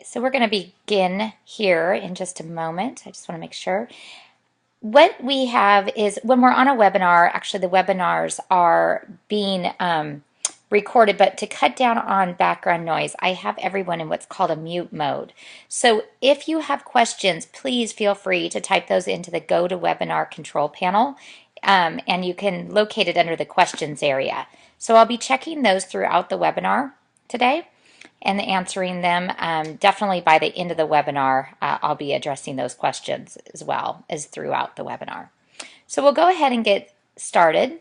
so we're going to begin here in just a moment. I just want to make sure. What we have is when we're on a webinar, actually the webinars are being recorded, but to cut down on background noise, I have everyone in what's called a mute mode. So if you have questions, please feel free to type those into the GoToWebinar control panel, and you can locate it under the questions area. So I'll be checking those throughout the webinar today and answering them. Definitely by the end of the webinar, I'll be addressing those questions as well as throughout the webinar. So we'll go ahead and get started.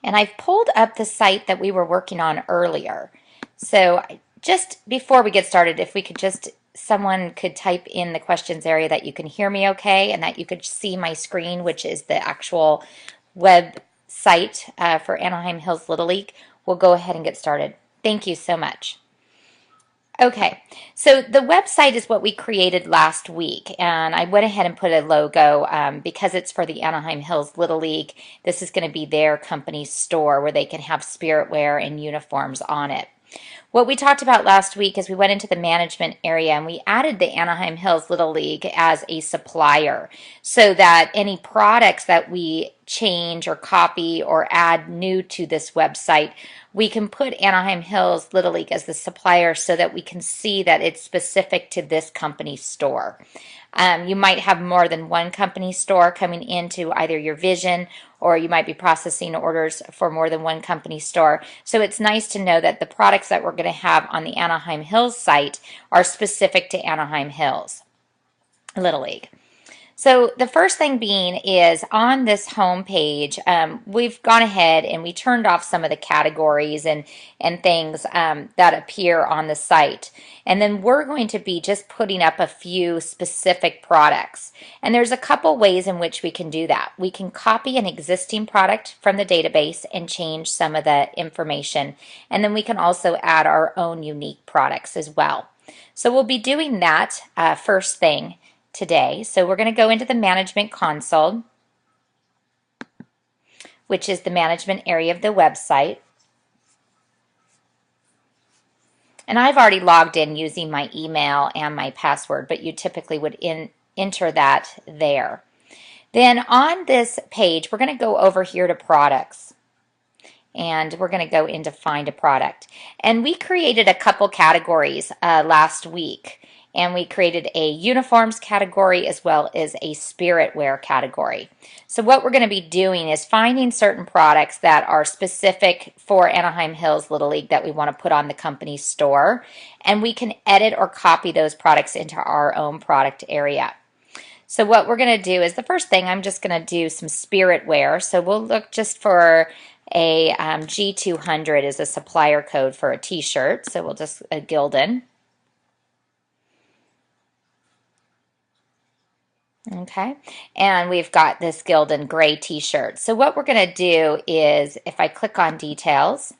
And I've pulled up the site that we were working on earlier. So just before we get started, if we could just, someone could type in the questions area that you can hear me okay and that you could see my screen, which is the actual website for Anaheim Hills Little League. We'll go ahead and get started. Thank you so much. Okay, so the website is what we created last week, and I went ahead and put a logo because it's for the Anaheim Hills Little League. This is going to be their company's store where they can have spirit wear and uniforms on it. What we talked about last week is we went into the management area and we added the Anaheim Hills Little League as a supplier so that any products that we change or copy or add new to this website, we can put Anaheim Hills Little League as the supplier so that we can see that it's specific to this company's store. You might have more than one company store coming into either your vision, or you might be processing orders for more than one company store. So it's nice to know that the products that we're going to have on the Anaheim Hills site are specific to Anaheim Hills Little League. So the first thing being is on this home page, we've gone ahead and we turned off some of the categories and things that appear on the site. And then we're going to be just putting up a few specific products. And there's a couple ways in which we can do that. We can copy an existing product from the database and change some of the information. And then we can also add our own unique products as well. So we'll be doing that first thing today. So we're going to go into the management console, which is the management area of the website. And I've already logged in using my email and my password, but you typically would enter that there. Then on this page, we're going to go over here to products. And we're going to go into find a product. And we created a couple categories last week. And we created a uniforms category as well as a spirit wear category. So what we're going to be doing is finding certain products that are specific for Anaheim Hills Little League that we want to put on the company store. And we can edit or copy those products into our own product area. So what we're going to do is the first thing, I'm just going to do some spirit wear. So we'll look just for a G200 is a supplier code for a t-shirt. So we'll just Gildan. Okay, and we've got this Gildan gray t-shirt. So what we're going to do is if I click on details,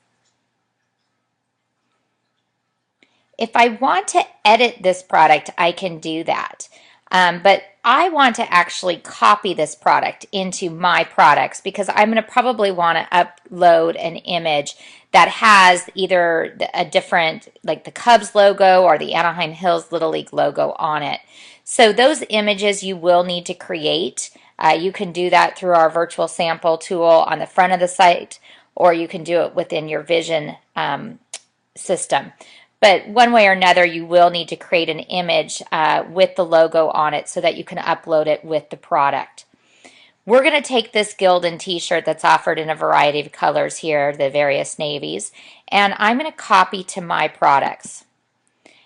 if I want to edit this product, I can do that. But I want to actually copy this product into my products because I'm going to probably want to upload an image that has either a different, like the Cubs logo or the Anaheim Hills Little League logo on it. So those images you will need to create. You can do that through our virtual sample tool on the front of the site, or you can do it within your Vision system. But one way or another, you will need to create an image with the logo on it so that you can upload it with the product. We're going to take this Gildan t-shirt that's offered in a variety of colors here, the various navies, and I'm going to copy to my products.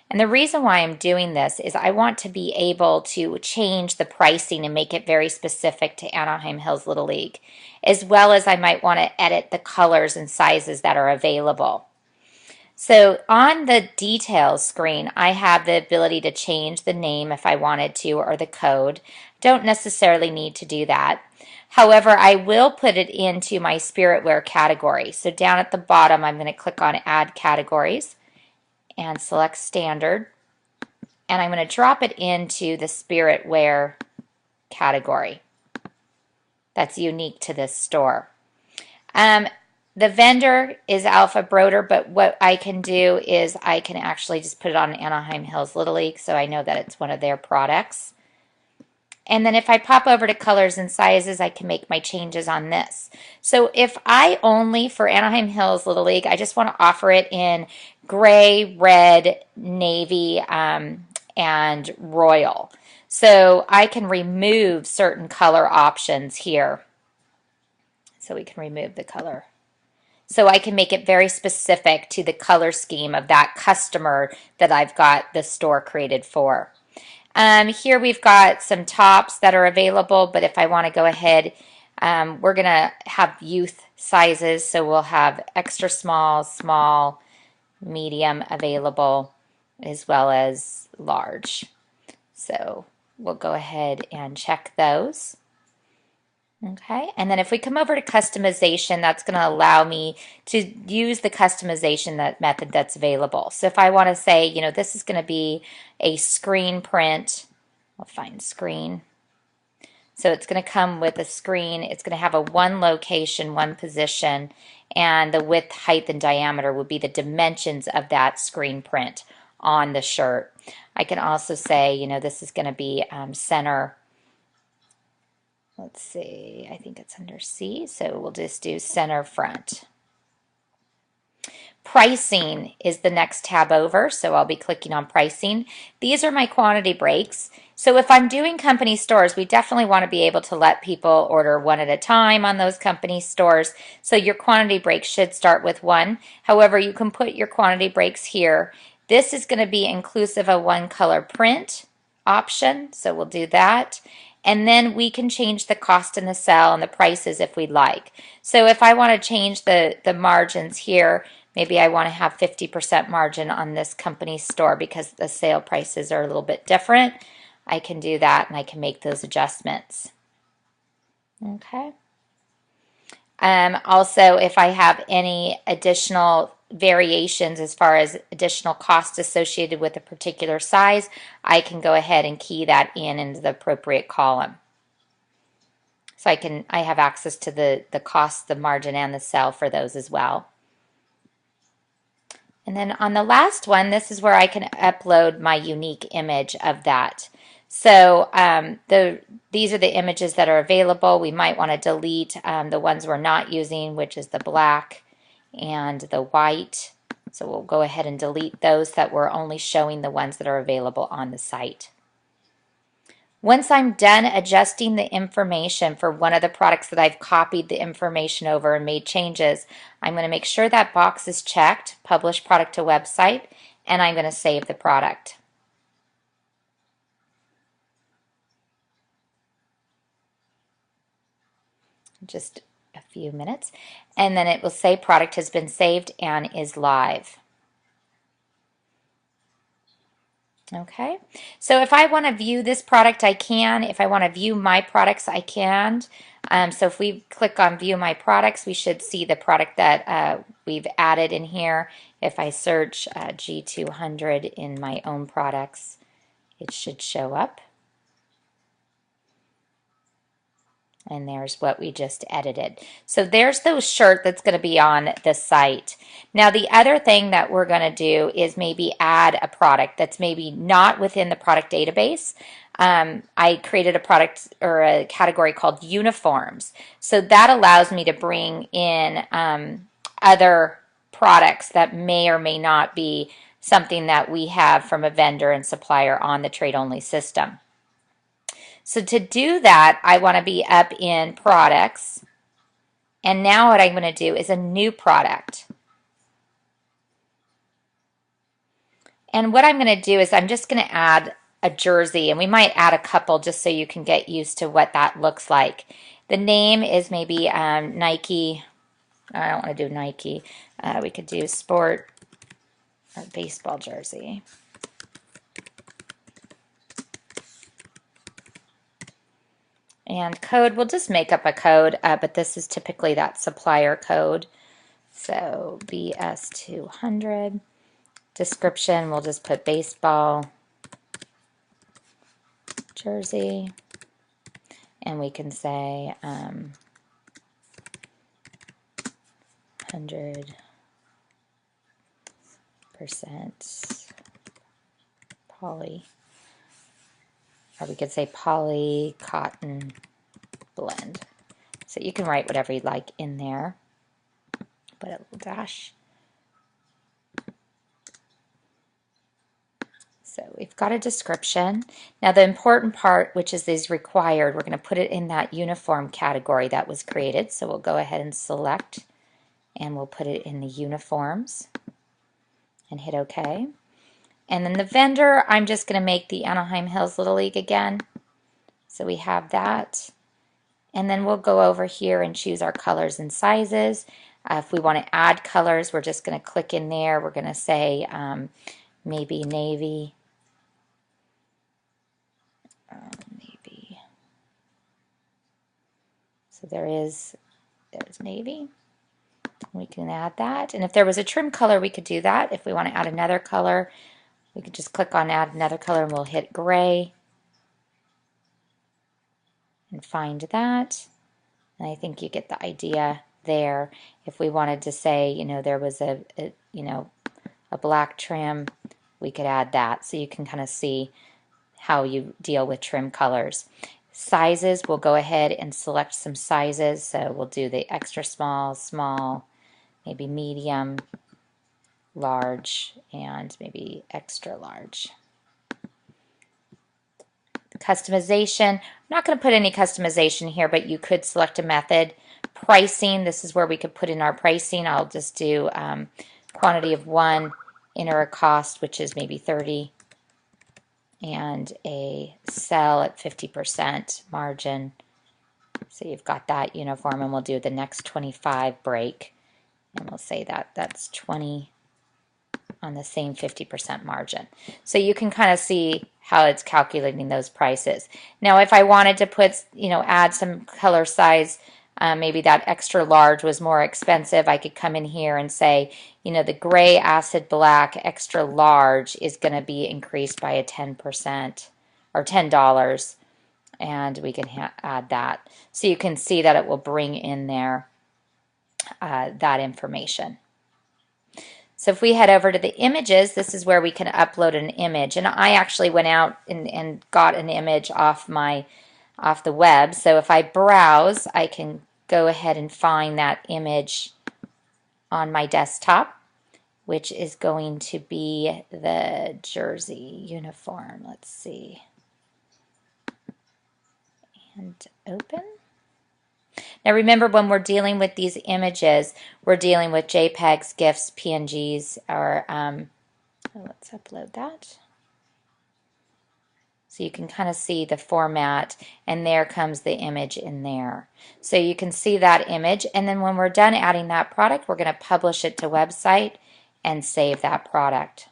And the reason why I'm doing this is I want to be able to change the pricing and make it very specific to Anaheim Hills Little League, as well as I might want to edit the colors and sizes that are available. So on the details screen, I have the ability to change the name if I wanted to or the code. Don't necessarily need to do that. However, I will put it into my spirit wear category. So down at the bottom, I'm going to click on Add Categories and select Standard. And I'm going to drop it into the spirit wear category that's unique to this store. the vendor is Alpha Broder, but what I can do is I can actually just put it on Anaheim Hills Little League so I know that it's one of their products. And then if I pop over to colors and sizes, I can make my changes on this. So if I only, for Anaheim Hills Little League, I just want to offer it in gray, red, navy, and royal. So I can remove certain color options here. So we can remove the color. So I can make it very specific to the color scheme of that customer that I've got the store created for. Here we've got some tops that are available, but if I want to go ahead, we're going to have youth sizes. So we'll have extra small, small, medium available, as well as large. So we'll go ahead and check those. Okay, and then if we come over to customization, that's going to allow me to use the customization method that's available. So if I want to say, you know, this is going to be a screen print, I'll find screen. So it's going to come with a screen. It's going to have a one location, one position, and the width, height, and diameter would be the dimensions of that screen print on the shirt. I can also say, you know, this is going to be center. Let's see, I think it's under C, so we'll just do center front. Pricing is the next tab over, so I'll be clicking on pricing. These are my quantity breaks. So if I'm doing company stores, we definitely want to be able to let people order one at a time on those company stores. So your quantity breaks should start with one. However, you can put your quantity breaks here. This is going to be inclusive of one color print option, so we'll do that. And then we can change the cost in the cell and the prices if we'd like. So if I want to change the margins here, maybe I want to have 50% margin on this company store because the sale prices are a little bit different. I can do that and I can make those adjustments. Okay. Also, if I have any additional variations as far as additional costs associated with a particular size, I can go ahead and key that in into the appropriate column. So I have access to the cost, the margin, and the cell for those as well. And then on the last one, this is where I can upload my unique image of that. So these are the images that are available. We might want to delete the ones we're not using, which is the black and the white. So we'll go ahead and delete those that we're only showing the ones that are available on the site. Once I'm done adjusting the information for one of the products that I've copied the information over and made changes, I'm going to make sure that box is checked, publish product to website, and I'm going to save the product. Just a few minutes, and then it will say product has been saved and is live. Okay, so if I want to view this product, I can. If I want to view my products, I can. So if we click on view my products, we should see the product that we've added in here. If I search G200 in my own products, it should show up. And there's what we just edited. So there's the shirt that's going to be on the site. Now the other thing that we're going to do is maybe add a product that's maybe not within the product database. I created a product or a category called uniforms. So that allows me to bring in other products that may or may not be something that we have from a vendor and supplier on the trade-only system. So to do that, I want to be up in products. And now what I'm going to do is a new product. And what I'm going to do is I'm just going to add a jersey. And we might add a couple just so you can get used to what that looks like. The name is maybe Nike. I don't want to do Nike. We could do sport or baseball jersey. And code, we'll just make up a code, but this is typically that supplier code. So BS200. Description, we'll just put baseball jersey. And we can say 100% poly, or we could say poly cotton blend. So you can write whatever you'd like in there. Put a little dash. So we've got a description. Now the important part, which is required, we're going to put it in that uniform category that was created. So we'll go ahead and select, and we'll put it in the uniforms and hit OK. And then the vendor, I'm just going to make the Anaheim Hills Little League again. So we have that. And then we'll go over here and choose our colors and sizes. If we want to add colors, we're just going to click in there. We're going to say maybe navy. Navy. So there's navy. We can add that. And if there was a trim color, we could do that. If we want to add another color, we could just click on add another color and we'll hit gray and find that. And I think you get the idea there. If we wanted to say, you know, there was a black trim, we could add that. So you can kind of see how you deal with trim colors. Sizes, we'll go ahead and select some sizes. So we'll do the extra small, small, maybe medium, large, and maybe extra large. Customization, I'm not going to put any customization here, but you could select a method. Pricing, this is where we could put in our pricing. I'll just do quantity of 1, enter a cost, which is maybe 30, and a sell at 50% margin. So you've got that uniform, and we'll do the next 25 break, and we'll say that that's 20 on the same 50% margin. So you can kind of see how it's calculating those prices. Now if I wanted to put, add some color size, maybe that extra large was more expensive, I could come in here and say, the gray acid black extra large is going to be increased by a 10% or $10, and we can add that. So you can see that it will bring in there that information. So if we head over to the images, this is where we can upload an image. And I actually went out and got an image off the web. So if I browse, I can go ahead and find that image on my desktop, which is going to be the jersey uniform. Let's see. And open. Now remember, when we're dealing with these images, we're dealing with JPEGs, GIFs, PNGs, or let's upload that. So you can kind of see the format, and there comes the image in there. So you can see that image, and then when we're done adding that product, we're going to publish it to website and save that product.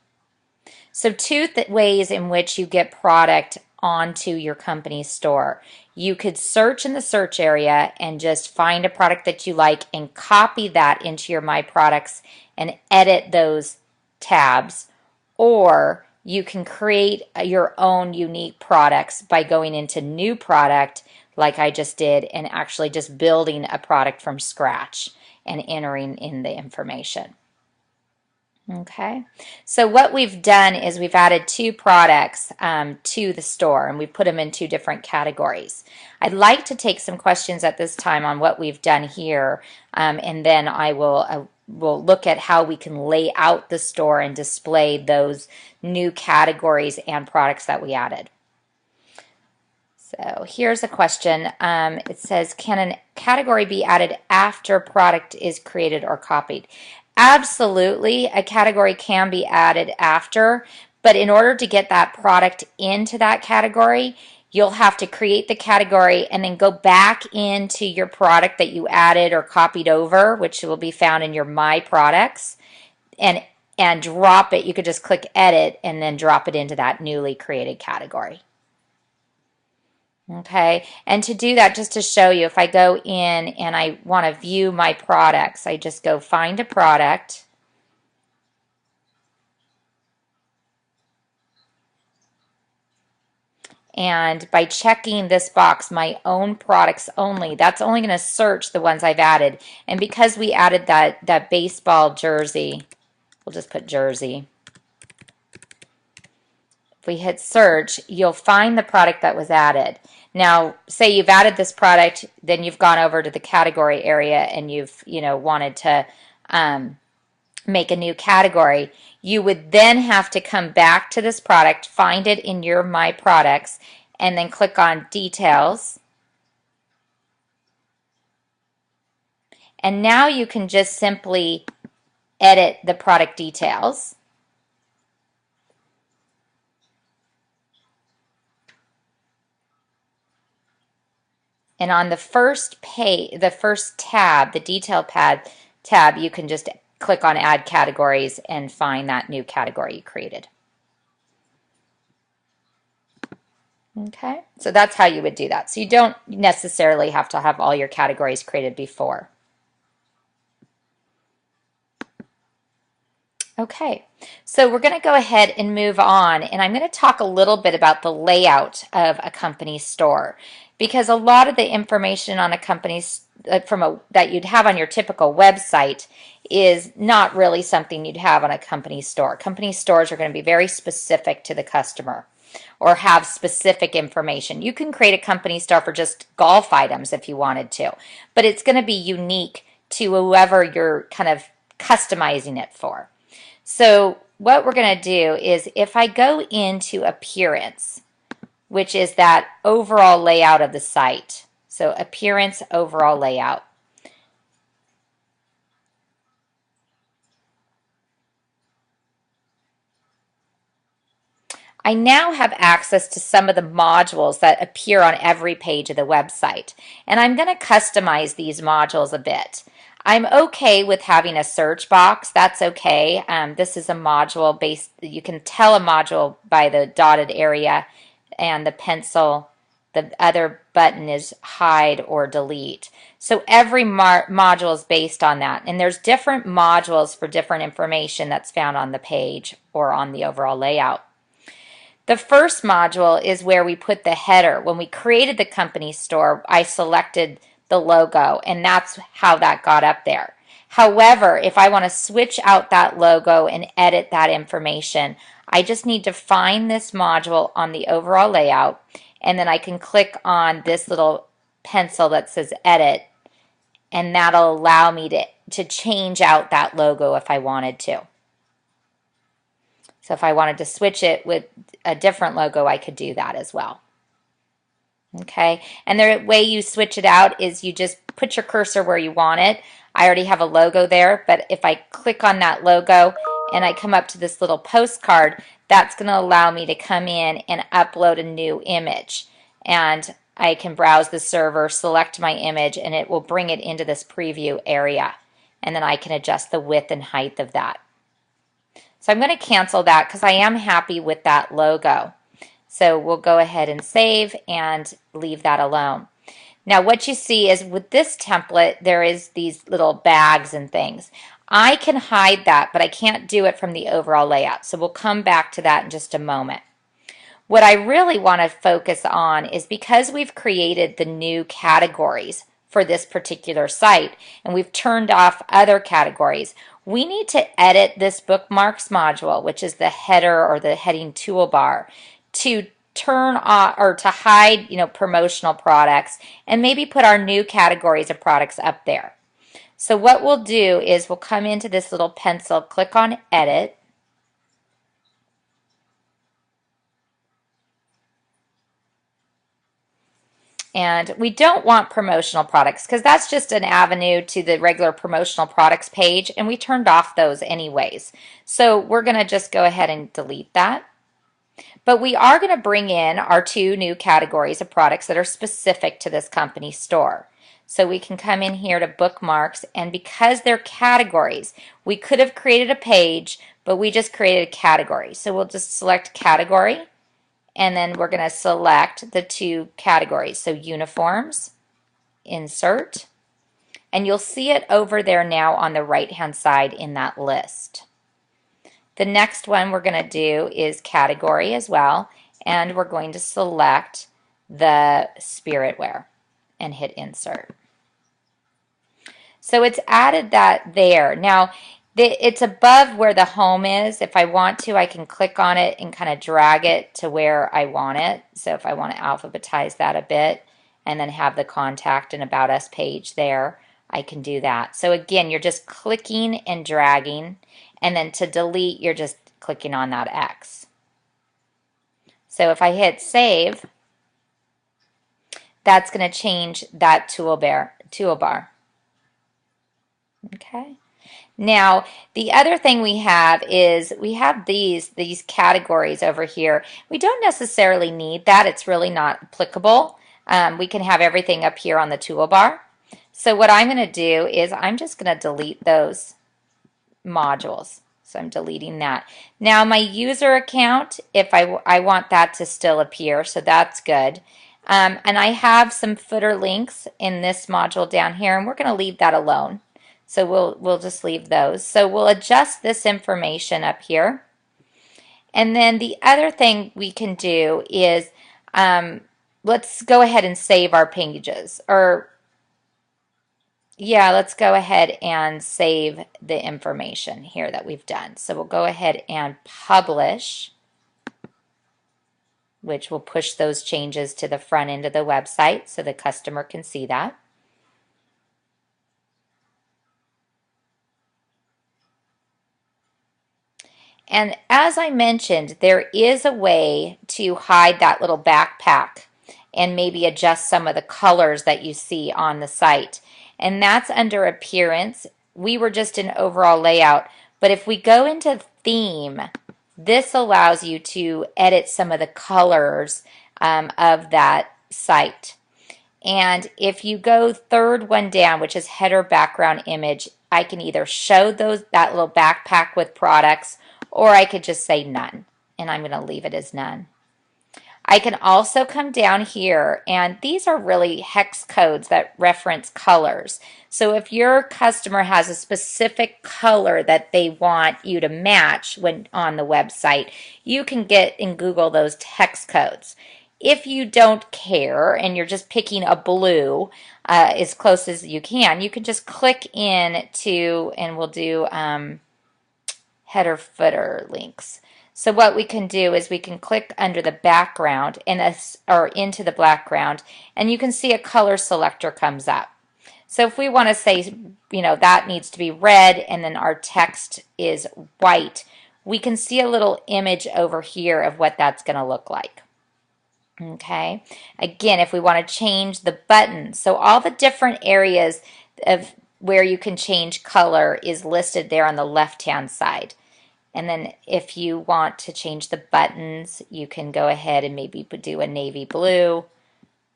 So two ways in which you get product onto your company store. You could search in the search area and just find a product that you like and copy that into your My Products and edit those tabs, or you can create your own unique products by going into new product like I just did and actually just building a product from scratch and entering in the information. Okay, so what we've done is we've added 2 products to the store, and we put them in 2 different categories. I'd like to take some questions at this time on what we've done here, and then I will we'll look at how we can lay out the store and display those new categories and products that we added. So here's a question. It says, can a category be added after product is created or copied? Absolutely, a category can be added after, but in order to get that product into that category, you'll have to create the category and then go back into your product that you added or copied over, which will be found in your My Products, and drop it. You could just click Edit and then drop it into that newly created category. Okay, and to do that, just to show you, if I go in and I want to view my products, I just go find a product, And by checking this box, my own products only, that's only going to search the ones I've added. And because we added that baseball jersey, we'll just put jersey. If we hit search, you'll find the product that was added. Now, say you've added this product, then you've gone over to the category area and you've, wanted to make a new category. You would then have to come back to this product, find it in your My Products, and then click on Details. And now you can just simply edit the product details. And on the first page, the first tab, the detail tab, you can just click on Add Categories and find that new category you created. Okay, so that's how you would do that. So you don't necessarily have to have all your categories created before. Okay, so we're going to go ahead and move on, and I'm going to talk a little bit about the layout of a company store, because a lot of the information on a company's that you'd have on your typical website is not really something you'd have on a company store. Company stores are going to be very specific to the customer or have specific information. You can create a company store for just golf items if you wanted to, but it's going to be unique to whoever you're kind of customizing it for. So what we're going to do is, if I go into Appearance, which is that overall layout of the site, so Appearance, Overall Layout. I now have access to some of the modules that appear on every page of the website, and I'm going to customize these modules a bit. I'm okay with having a search box. That's okay. This is a module based, you can tell a module by the dotted area and the pencil. The other button is hide or delete. So every module is based on that. And there's different modules for different information that's found on the page or on the overall layout. The first module is where we put the header. When we created the company store, I selected the logo, and that's how that got up there. However, if I want to switch out that logo and edit that information, I just need to find this module on the overall layout, and then I can click on this little pencil that says edit, and that'll allow me to change out that logo if I wanted to. So if I wanted to switch it with a different logo, I could do that as well. Okay, and the way you switch it out is you just put your cursor where you want it. I already have a logo there, but if I click on that logo and I come up to this little postcard, that's going to allow me to come in and upload a new image. And I can browse the server, select my image, and it will bring it into this preview area. And then I can adjust the width and height of that. So I'm going to cancel that because I am happy with that logo. So we'll go ahead and save and leave that alone. Now what you see is with this template, there is these little bags and things. I can hide that, but I can't do it from the overall layout. So we'll come back to that in just a moment. What I really want to focus on is, because we've created the new categories for this particular site and we've turned off other categories, we need to edit this Bookmarks module, which is the header or the heading toolbar, to turn off or to hide, promotional products, and maybe put our new categories of products up there. So what we'll do is we'll come into this little pencil, click on Edit, and we don't want promotional products because that's just an avenue to the regular promotional products page, and we turned off those anyways. So we're going to just go ahead and delete that. But we are going to bring in our two new categories of products that are specific to this company store. So we can come in here to Bookmarks, and because they're categories, we could have created a page, but we just created a category. So we'll just select category, and then we're going to select the two categories. So uniforms, insert, and you'll see it over there now on the right-hand side in that list. The next one we're going to do is category as well, and we're going to select the spirit wear and hit insert. So it's added that there. Now, it's above where the home is. If I want to, I can click on it and kind of drag it to where I want it. So if I want to alphabetize that a bit and then have the contact and about us page there, I can do that. So again, you're just clicking and dragging, and then to delete, you're just clicking on that X. So if I hit save, that's going to change that toolbar. Okay. Now, the other thing we have is we have these categories over here. We don't necessarily need that. It's really not applicable. We can have everything up here on the toolbar. So what I'm going to do is I'm just going to delete those modules. So I'm deleting that. Now my user account, if I want that to still appear, so that's good. And I have some footer links in this module down here, and we're going to leave that alone. So we'll just leave those. So we'll adjust this information up here. And then the other thing we can do is let's go ahead and save our pages. Let's go ahead and save the information here that we've done. So we'll go ahead and publish, which will push those changes to the front end of the website so the customer can see that. And as I mentioned, there is a way to hide that little backpack and maybe adjust some of the colors that you see on the site. And that's under Appearance. We were just in Overall Layout. But if we go into Theme, this allows you to edit some of the colors of that site. And if you go third one down, which is Header Background Image, I can either show that little backpack with products, or I could just say none, and I'm going to leave it as none. I can also come down here, and these are really hex codes that reference colors. So if your customer has a specific color that they want you to match when on the website, you can get in Google those hex codes. If you don't care and you're just picking a blue as close as you can just click in to, and we'll do header footer links. So what we can do is we can click under the background or into the background, and you can see a color selector comes up. So if we want to say, that needs to be red and then our text is white, we can see a little image over here of what that's going to look like. Okay. Again, if we want to change the buttons, so all the different areas of where you can change color is listed there on the left-hand side. And then if you want to change the buttons, you can go ahead and maybe do a navy blue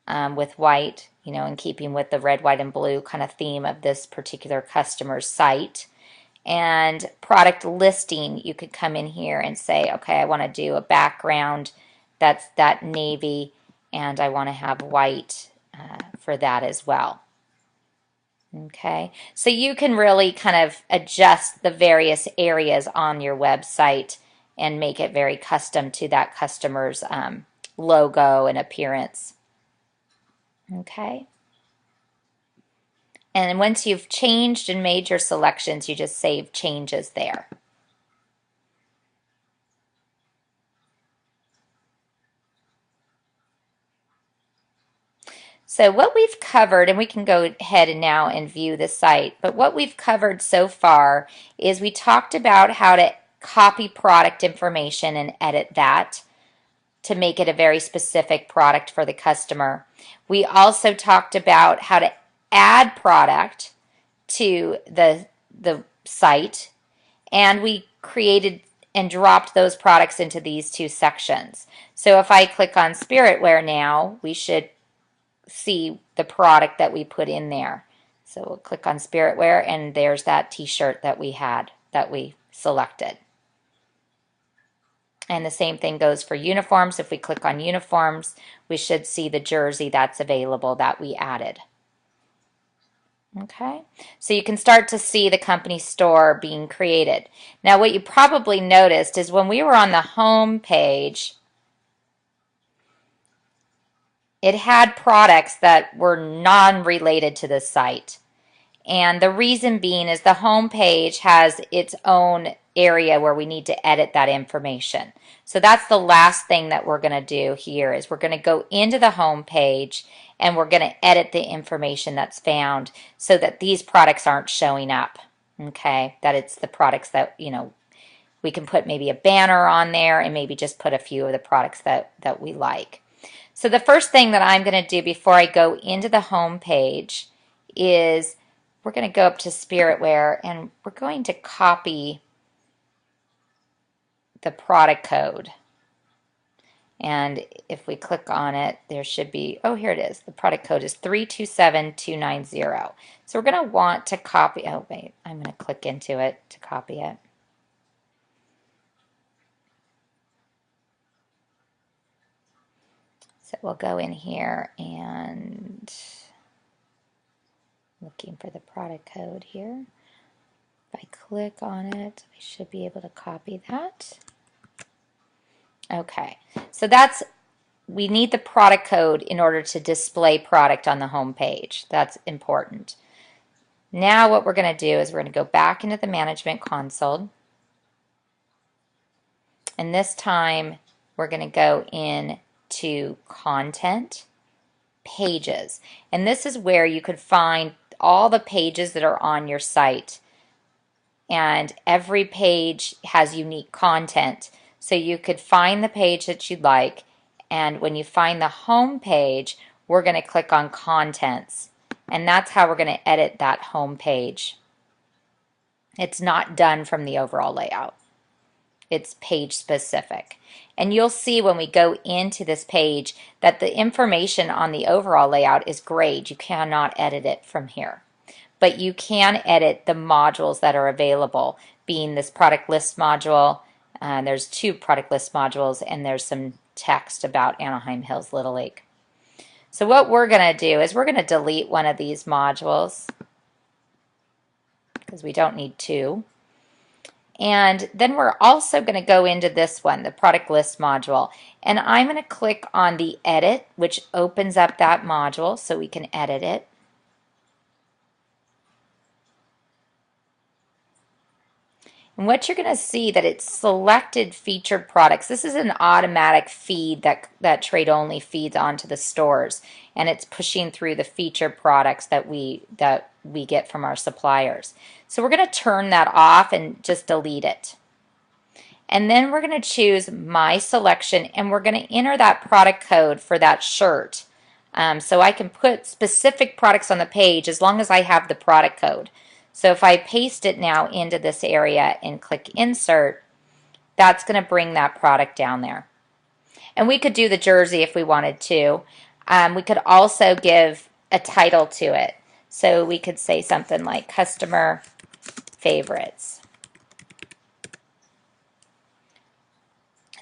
with white, in keeping with the red, white, and blue kind of theme of this particular customer's site. And product listing, you could come in here and say, okay, I want to do a background that's that navy, and I want to have white for that as well. Okay, so you can really kind of adjust the various areas on your website and make it very custom to that customer's logo and appearance. Okay. And once you've changed and made your selections, you just save changes there. So what we've covered, and we can go ahead and now and view the site, but what we've covered so far is we talked about how to copy product information and edit that to make it a very specific product for the customer. We also talked about how to add product to the site, and we created and dropped those products into these two sections. So if I click on Spiritwear now, we should see the product that we put in there. So we'll click on Spiritwear, and there's that t-shirt that we selected. And the same thing goes for uniforms. If we click on uniforms, we should see the jersey that's available that we added. Okay, so you can start to see the company store being created. Now what you probably noticed is when we were on the home page, it had products that were non-related to this site. And the reason being is the home page has its own area where we need to edit that information. So that's the last thing that we're going to do here is we're going to go into the home page and we're going to edit the information that's found so that these products aren't showing up. Okay, that it's the products that, we can put maybe a banner on there and maybe just put a few of the products that we like. So the first thing that I'm going to do before I go into the home page is we're going to go up to Spiritware and we're going to copy the product code. And if we click on it, there should be, oh, here it is. The product code is 327290. So we're going to want to copy, oh, wait, I'm going to click into it to copy it. So we'll go in here and looking for the product code here. If I click on it, I should be able to copy that. Okay, so we need the product code in order to display product on the home page. That's important. Now what we're going to do is we're going to go back into the management console. And this time we're going to go in to content, pages. And this is where you could find all the pages that are on your site. And every page has unique content. So you could find the page that you'd like. And when you find the home page, we're going to click on contents. And that's how we're going to edit that home page. It's not done from the overall layout. It's page specific. And you'll see when we go into this page that the information on the overall layout is grayed. You cannot edit it from here. But you can edit the modules that are available, being this product list module. There's 2 product list modules, and there's some text about Anaheim Hills Little League. So what we're going to do is we're going to delete one of these modules because we don't need 2. And then we're also going to go into this one, the product list module. And I'm going to click on the edit, which opens up that module so we can edit it. And what you're going to see that it's selected featured products. This is an automatic feed that Trade Only feeds onto the stores, and it's pushing through the featured products that we get from our suppliers. So we're going to turn that off and just delete it. And then we're going to choose My Selection, and we're going to enter that product code for that shirt. So I can put specific products on the page as long as I have the product code. So if I paste it now into this area and click Insert, that's going to bring that product down there. And we could do the jersey if we wanted to. We could also give a title to it. So we could say something like Customer Favorites.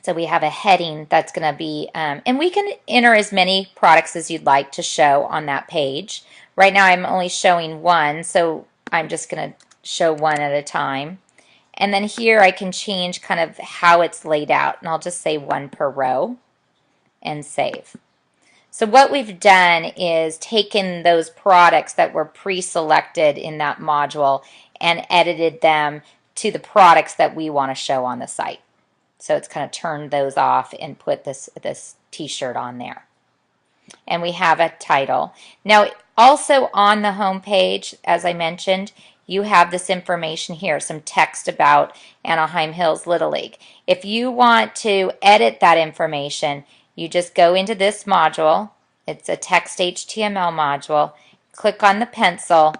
So we have a heading that's going to be, and we can enter as many products as you'd like to show on that page. Right now I'm only showing 1, so I'm just going to show 1 at a time. And then here I can change kind of how it's laid out, and I'll just say 1 per row and save. So what we've done is taken those products that were pre-selected in that module and edited them to the products that we want to show on the site. So it's kind of turned those off and put this t-shirt on there. And we have a title. Now also on the home page, as I mentioned, you have this information here, some text about Anaheim Hills Little League. If you want to edit that information, you just go into this module. It's a text HTML module. Click on the pencil,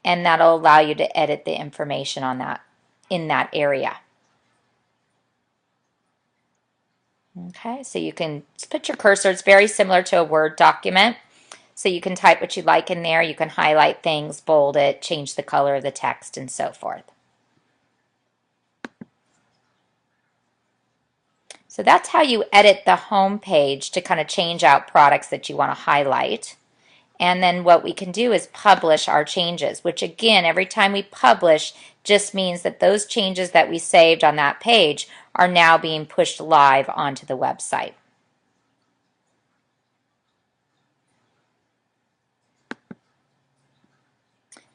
and that'll allow you to edit the information on that in that area. Okay, so you can put your cursor. It's very similar to a Word document. So you can type what you like in there. You can highlight things, bold it, change the color of the text, and so forth. So that's how you edit the home page to kind of change out products that you want to highlight. And then what we can do is publish our changes, which again, every time we publish just means that those changes that we saved on that page are now being pushed live onto the website.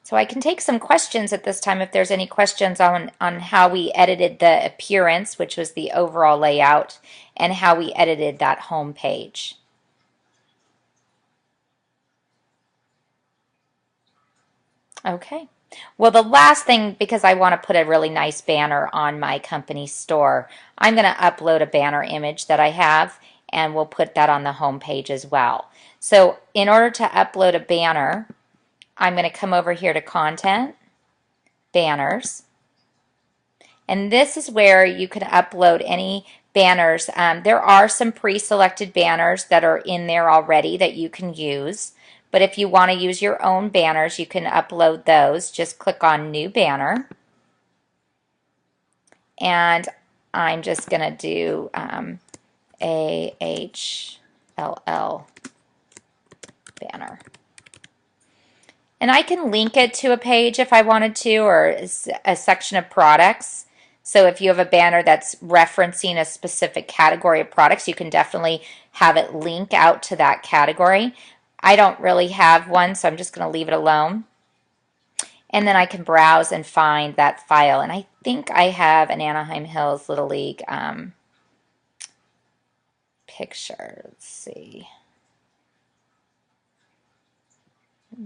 So I can take some questions at this time if there's any questions on how we edited the appearance, which was the overall layout, and how we edited that home page. Okay. Well, the last thing, because I want to put a really nice banner on my company store, I'm going to upload a banner image that I have, and we'll put that on the home page as well. So in order to upload a banner, I'm going to come over here to Content, Banners, and this is where you can upload any banners. There are some pre-selected banners that are in there already that you can use. But if you want to use your own banners, you can upload those. Just click on New Banner. And I'm just going to do AHLL banner. And I can link it to a page if I wanted to, or a section of products. So if you have a banner that's referencing a specific category of products, you can definitely have it link out to that category. I don't really have one, so I'm just going to leave it alone. And then I can browse and find that file. And I think I have an Anaheim Hills Little League picture. Let's see.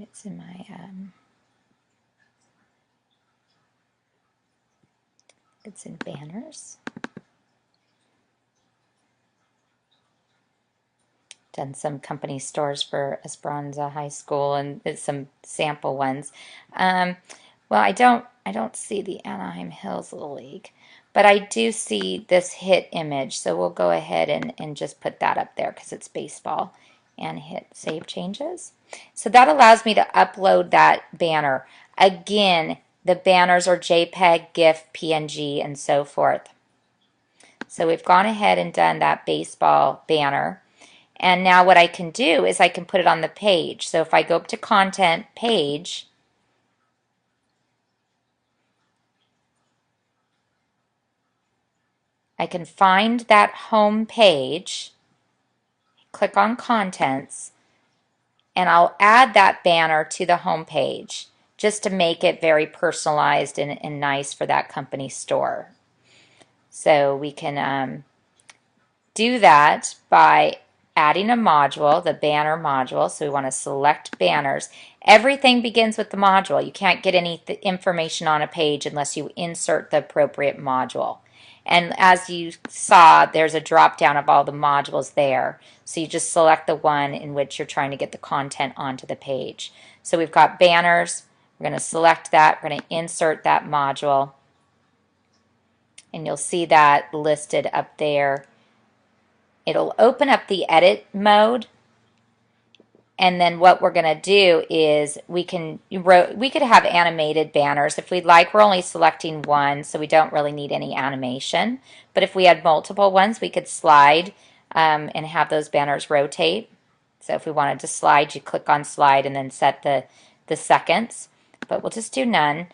It's in my it's in banners. Done some company stores for Esperanza High School and some sample ones. Well, I don't see the Anaheim Hills Little League, but I do see this hit image. So we'll go ahead and just put that up there because it's baseball, and hit Save Changes. So that allows me to upload that banner. Again, the banners are JPEG, GIF, PNG, and so forth. So we've gone ahead and done that baseball banner. And now what I can do is I can put it on the page. So if I go up to Content, Page, I can find that home page, click on Contents, and I'll add that banner to the home page just to make it very personalized and nice for that company store. So we can do that by adding a module, the banner module. So we want to select banners. Everything begins with the module. You can't get any information on a page unless you insert the appropriate module. And as you saw, there's a drop down of all the modules there. So you just select the one in which you're trying to get the content onto the page. So we've got banners. We're going to select that. We're going to insert that module. And you'll see that listed up there. It'll open up the edit mode, and then what we're going to do is we could have animated banners if we'd like. We're only selecting one, so we don't really need any animation. But if we had multiple ones, we could slide and have those banners rotate. So if we wanted to slide, you click on slide and then set the seconds. But we'll just do none.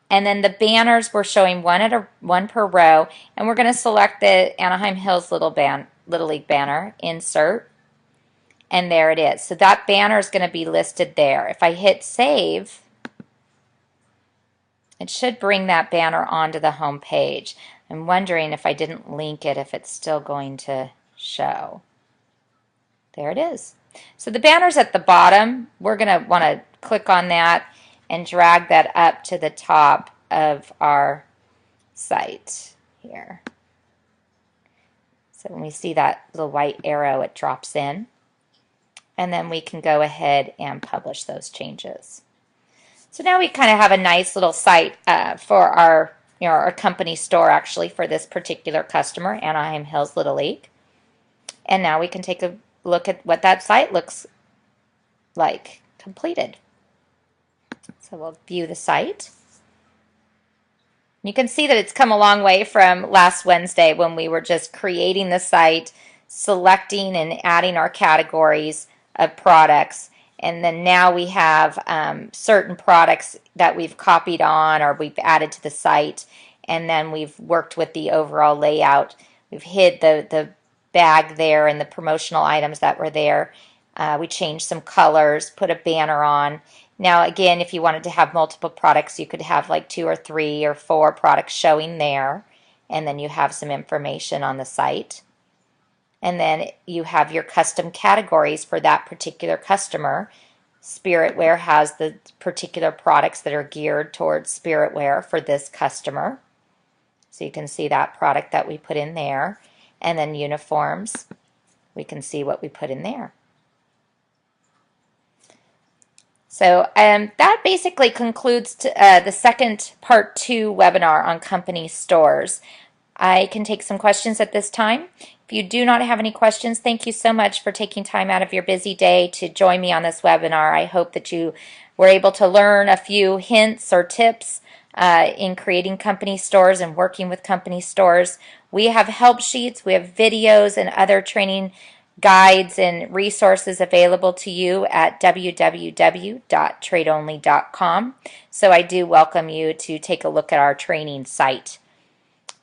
And then the banners, we're showing one per row, and we're going to select the Anaheim Hills Little League banner, insert, and there it is. So that banner is going to be listed there. If I hit save, it should bring that banner onto the home page. I'm wondering if I didn't link it, if it's still going to show. There it is. So the banner's at the bottom. We're going to want to click on that and drag that up to the top of our site here. So when we see that little white arrow, it drops in. And then we can go ahead and publish those changes. So now we kind of have a nice little site for our company store, actually, for this particular customer, Anaheim Hills Little League. And now we can take a look at what that site looks like completed. So we'll view the site. You can see that it's come a long way from last Wednesday when we were just creating the site, selecting and adding our categories of products. And then now we have certain products that we've copied on or we've added to the site. And then we've worked with the overall layout. We've hid the bag there and the promotional items that were there. We changed some colors, put a banner on. Now, again, if you wanted to have multiple products, you could have like 2 or 3 or 4 products showing there, and then you have some information on the site. And then you have your custom categories for that particular customer. Spiritware has the particular products that are geared towards Spiritware for this customer. So you can see that product that we put in there. And then uniforms, we can see what we put in there. So that basically concludes the second part 2 webinar on company stores. I can take some questions at this time. If you do not have any questions, thank you so much for taking time out of your busy day to join me on this webinar. I hope that you were able to learn a few hints or tips in creating company stores and working with company stores. We have help sheets, we have videos and other training guides and resources available to you at www.tradeonly.com. So I do welcome you to take a look at our training site.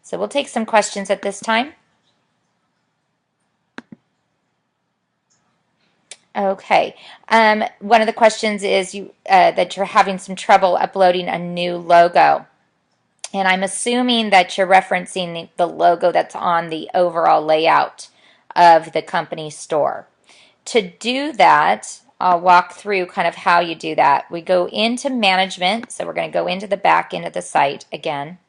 So we'll take some questions at this time. Okay. One of the questions is that you're having some trouble uploading a new logo. And I'm assuming that you're referencing the logo that's on the overall layout of the company store. To do that, I'll walk through kind of how you do that. We go into management, so we're going to go into the back end of the site again.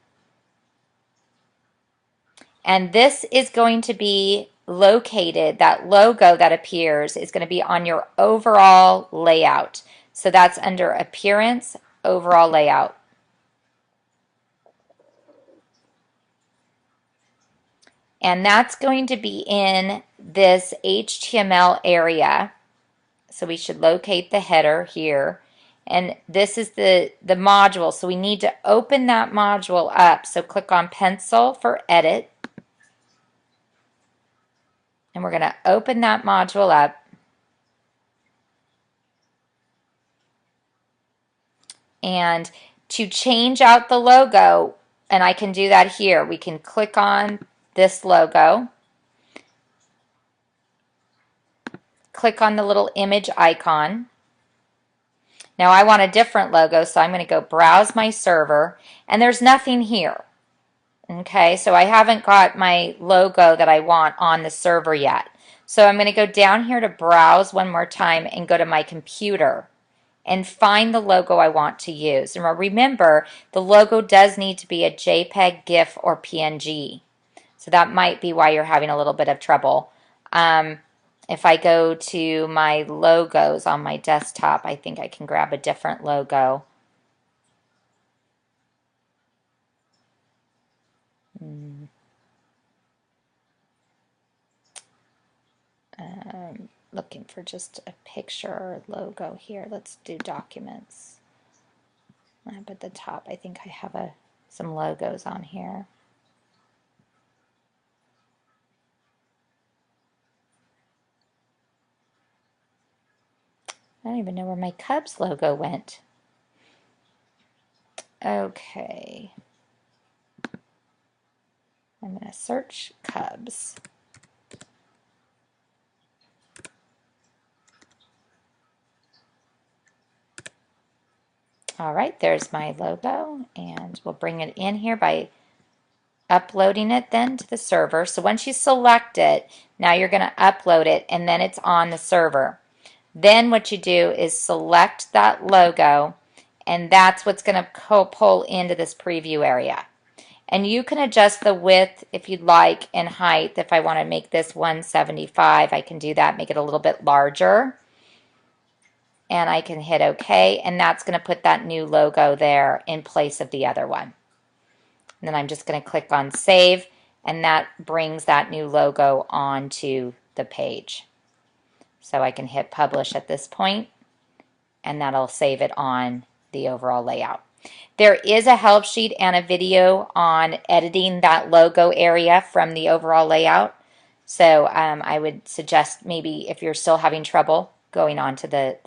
And this is going to be located, that logo that appears is going to be on your overall layout. So that's under Appearance, Overall Layout. And that's going to be in this HTML area. So we should locate the header here. And this is the module. So we need to open that module up. So click on Pencil for Edit. And we're going to open that module up. And to change out the logo, and I can do that here, we can click on this logo, click on the little image icon. Now I want a different logo, so I'm going to go browse my server, and there's nothing here. Okay, so I haven't got my logo that I want on the server yet. So I'm going to go down here to browse one more time and go to my computer and find the logo I want to use. And remember, the logo does need to be a JPEG, GIF, or PNG. So that might be why you're having a little bit of trouble. If I go to my logos on my desktop, I think I can grab a different logo. Looking for just a picture or logo here. Let's do documents. Up at the top, I think I have some logos on here. I don't even know where my Cubs logo went. Okay. I'm going to search Cubs. All right, there's my logo, and we'll bring it in here by uploading it then to the server. So once you select it, now you're going to upload it, and then it's on the server. Then what you do is select that logo, and that's what's going to pull into this preview area. And you can adjust the width if you'd like and height. If I want to make this 175, I can do that, make it a little bit larger. And I can hit OK, and that's going to put that new logo there in place of the other one. And then I'm just going to click on Save, and that brings that new logo onto the page. So I can hit Publish at this point, and that'll save it on the overall layout. There is a help sheet and a video on editing that logo area from the overall layout. So I would suggest maybe if you're still having trouble going on to the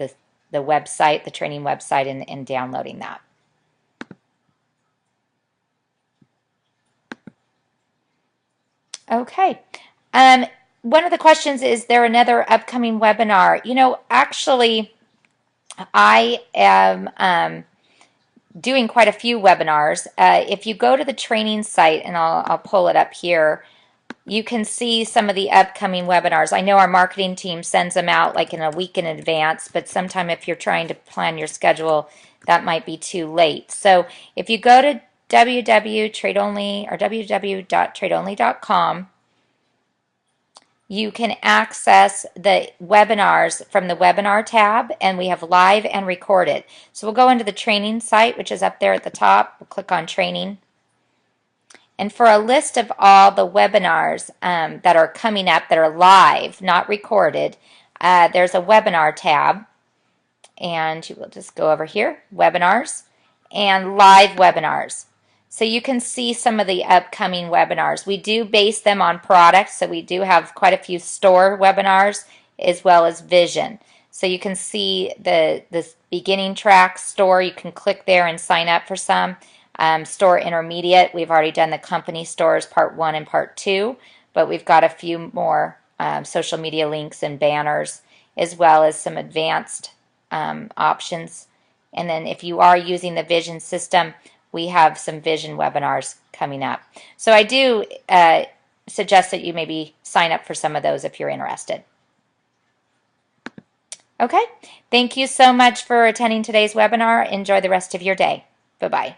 website, the training website, and downloading that. Okay. One of the questions is there another upcoming webinar? You know, actually, I am doing quite a few webinars. If you go to the training site, and I'll pull it up here, you can see some of the upcoming webinars. I know our marketing team sends them out like in a week in advance, but sometime if you're trying to plan your schedule, that might be too late. So if you go to www.tradeonly or www.tradeonly.com, you can access the webinars from the webinar tab, and we have live and recorded. So we'll go into the training site, which is up there at the top. We'll click on training. And for a list of all the webinars that are coming up that are live, not recorded, there's a webinar tab. And you will just go over here, webinars, and live webinars. So you can see some of the upcoming webinars. We do base them on products, so we do have quite a few store webinars as well as vision. So you can see the beginning track store. You can click there and sign up for some. Store intermediate, we've already done the company stores part 1 and part 2, but we've got a few more social media links and banners, as well as some advanced options. And then if you are using the vision system, we have some vision webinars coming up. So I do suggest that you maybe sign up for some of those if you're interested. Okay, thank you so much for attending today's webinar. Enjoy the rest of your day. Bye-bye.